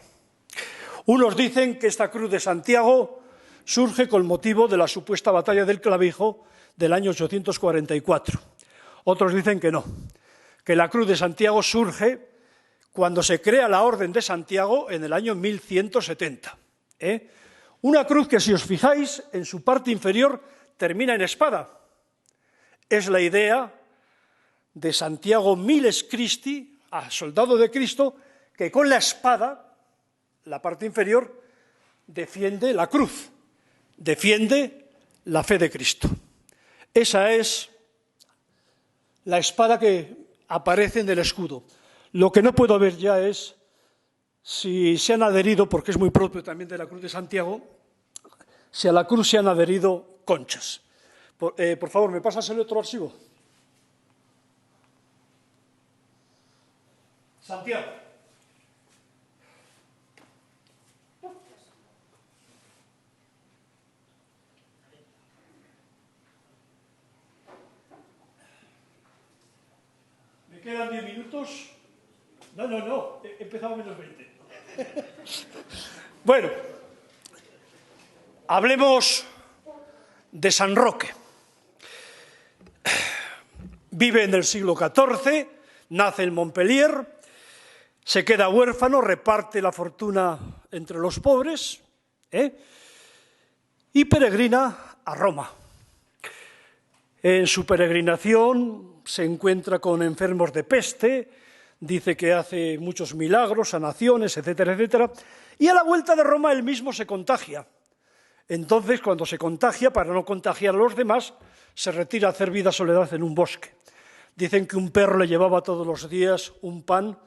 Unos dicen que esta cruz de Santiago surge con motivo de la supuesta batalla del Clavijo del año 844. Otros dicen que no, que la cruz de Santiago surge cuando se crea la Orden de Santiago en el año 1170. Una cruz que, si os fijáis, en su parte inferior termina en espada. es la idea de Santiago Miles Christi, soldado de Cristo, que con la espada, la parte inferior, defiende la cruz, defiende la fe de Cristo. Esa es la espada que aparece en el escudo. Lo que no puedo ver ya es si se han adherido, porque es muy propio también de la cruz de Santiago, si a la cruz se han adherido conchas. Por favor, ¿me pasas el otro archivo? Santiago. ¿Me quedan 10 minutos? No, he empezado menos 20. Bueno, hablemos de San Roque. Vive en el siglo XIV, nace en Montpellier, se queda huérfano, reparte la fortuna entre los pobres y peregrina a Roma. En su peregrinación se encuentra con enfermos de peste, dice que hace muchos milagros, sanaciones, etcétera, etcétera, y a la vuelta de Roma él mismo se contagia. Entonces, cuando se contagia, para no contagiar a los demás, se retira a hacer vida soledad en un bosque. Dicen que un perro le llevaba todos los días un pan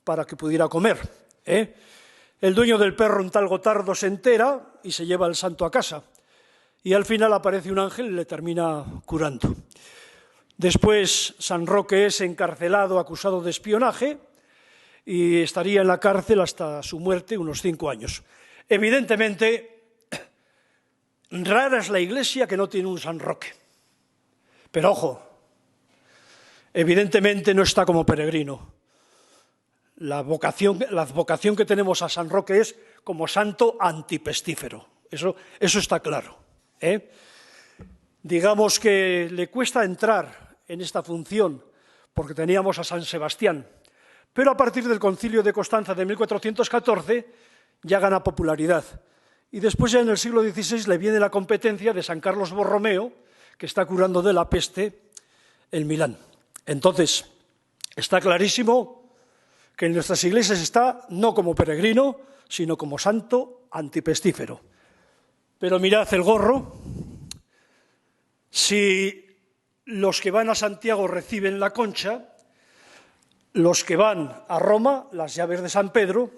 para que pudiera comer. El dueño del perro, un tal Gotardo, se entera y se lleva al santo a casa. Y al final aparece un ángel y le termina curando. Después San Roque es encarcelado, acusado de espionaje, y estaría en la cárcel hasta su muerte, unos 5 años. Evidentemente, rara es la iglesia que no tiene un San Roque. Pero ojo, evidentemente no está como peregrino. La vocación que tenemos a San Roque es como santo antipestífero. Eso está claro. Digamos que le cuesta entrar en esta función porque teníamos a San Sebastián, pero a partir del Concilio de Constanza de 1414 ya gana popularidad. Y después ya en el siglo XVI le viene la competencia de San Carlos Borromeo, que está curando de la peste en Milán. Entonces, está clarísimo que en nuestras iglesias está no como peregrino, sino como santo antipestífero. Pero mirad el gorro. Si los que van a Santiago reciben la concha, los que van a Roma, las llaves de San Pedro,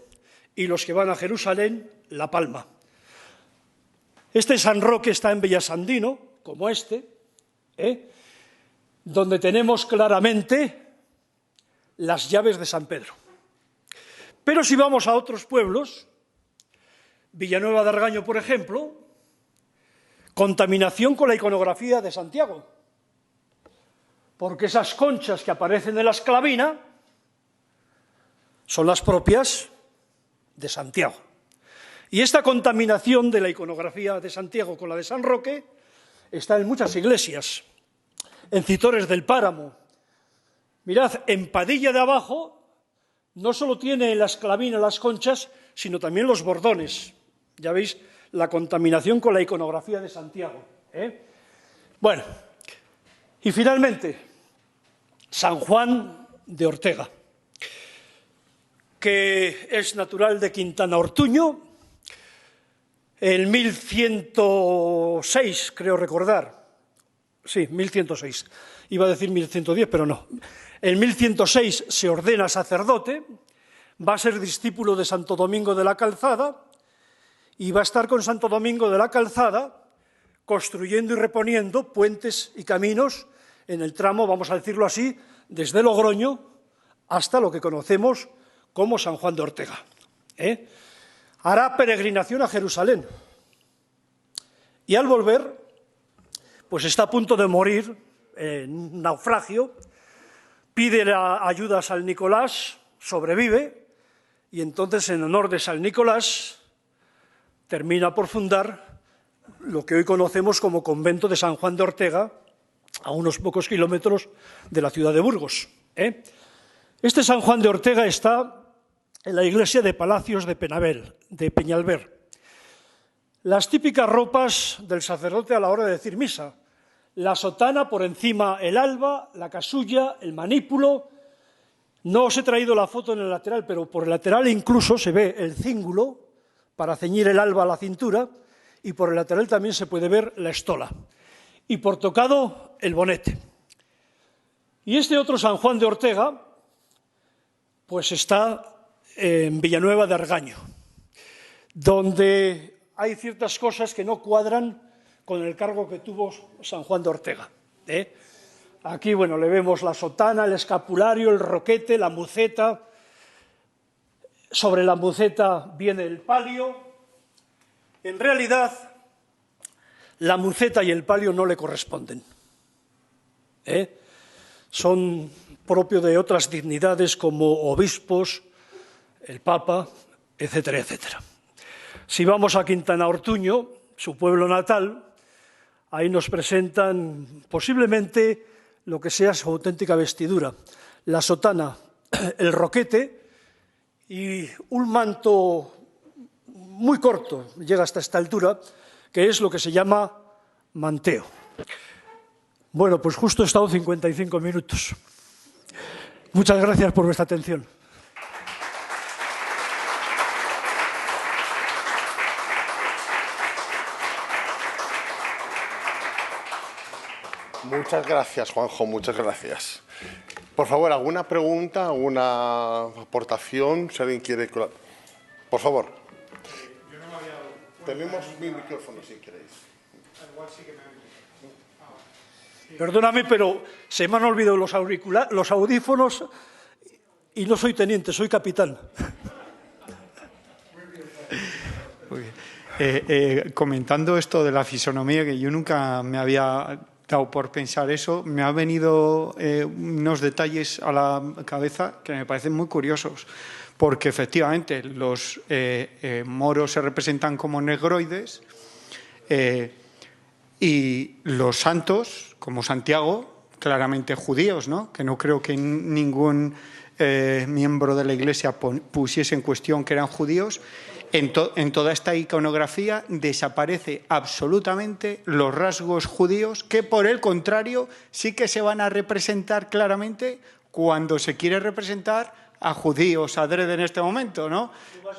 y los que van a Jerusalén, la palma. Este San Roque está en Bellasandino, como donde tenemos claramente las llaves de San Pedro. Pero si vamos a otros pueblos, Villanueva de Argaño, por ejemplo, contaminación con la iconografía de Santiago, porque esas conchas que aparecen en la esclavina son las propias de Santiago. Y esta contaminación de la iconografía de Santiago con la de San Roque está en muchas iglesias, en Citores del Páramo. Mirad, en Padilla de Abajo no solo tiene en la esclavina las conchas, sino también los bordones. Ya veis la contaminación con la iconografía de Santiago. Bueno, y finalmente, San Juan de Ortega, que es natural de Quintana Ortuño. En 1106, creo recordar, sí, 1106, iba a decir 1110, pero no. En 1106 se ordena sacerdote, va a ser discípulo de Santo Domingo de la Calzada y va a estar con Santo Domingo de la Calzada construyendo y reponiendo puentes y caminos en el tramo, vamos a decirlo así, desde Logroño hasta lo que conocemos como San Juan de Ortega. Hará peregrinación a Jerusalén y al volver, pues está a punto de morir en naufragio, pide ayuda a San Nicolás, sobrevive y entonces en honor de San Nicolás termina por fundar lo que hoy conocemos como convento de San Juan de Ortega, a unos pocos kilómetros de la ciudad de Burgos. Este San Juan de Ortega está en la iglesia de Palacios de Peñalver. Las típicas ropas del sacerdote a la hora de decir misa, la sotana, por encima el alba, la casulla, el manípulo. No os he traído la foto en el lateral, pero por el lateral incluso se ve el cíngulo para ceñir el alba a la cintura, y por el lateral también se puede ver la estola. Y por tocado, el bonete. Y este otro San Juan de Ortega, pues está en Villanueva de Argaño, donde hay ciertas cosas que no cuadran con el cargo que tuvo San Juan de Ortega. Aquí, bueno, le vemos la sotana, el escapulario, el roquete, la muceta. Sobre la muceta viene el palio. En realidad, la muceta y el palio no le corresponden. Son propios de otras dignidades como obispos, el Papa, etcétera, etcétera. Si vamos a Quintana Ortuño, su pueblo natal, ahí nos presentan posiblemente lo que sea su auténtica vestidura, la sotana, el roquete y un manto muy corto, llega hasta esta altura, que es lo que se llama manteo. Bueno, pues justo he estado 55 minutos. Muchas gracias por vuestra atención.
Muchas gracias, Juanjo, muchas gracias. Por favor, ¿alguna pregunta, alguna aportación? Si alguien quiere... Por favor. Tenemos mi micrófono, si queréis.
Perdóname, pero se me han olvidado los audífonos y no soy teniente, soy capitán.
Muy bien. Comentando esto de la fisonomía, que yo nunca me había dado por pensar eso, me han venido unos detalles a la cabeza que me parecen muy curiosos, porque efectivamente los moros se representan como negroides y los santos, como Santiago, claramente judíos, ¿no? Que no creo que ningún miembro de la Iglesia pusiese en cuestión que eran judíos. En toda esta iconografía desaparece absolutamente los rasgos judíos, que por el contrario sí que se van a representar claramente cuando se quiere representar a judíos adrede en este momento, ¿no?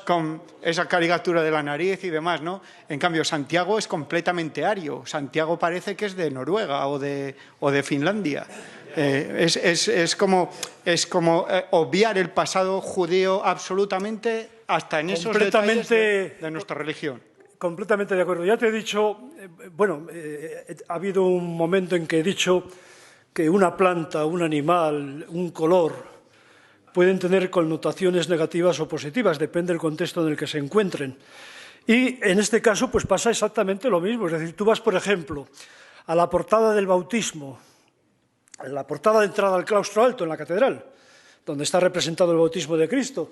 Con esa caricatura de la nariz y demás, ¿no? En cambio, Santiago es completamente ario. Santiago parece que es de Noruega o de Finlandia. Es como obviar el pasado judío absolutamente hasta en esos detalles de nuestra religión.
Completamente de acuerdo. Ya te he dicho, ha habido un momento en que he dicho que una planta, un animal, un color pueden tener connotaciones negativas o positivas, depende del contexto en el que se encuentren. Y en este caso pues pasa exactamente lo mismo. Es decir, tú vas, por ejemplo, a la portada del bautismo, a la portada de entrada al claustro alto en la catedral, donde está representado el bautismo de Cristo,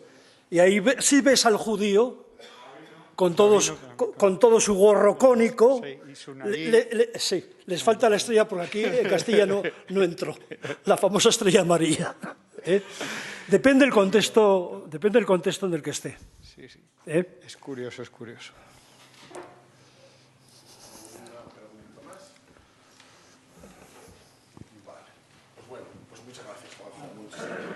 y ahí sí ves al judío con todo su gorro cónico. Sí, les falta la estrella, porque aquí en Castilla no entró, la famosa estrella amarilla. Depende del contexto en el que esté.
Sí. Es curioso.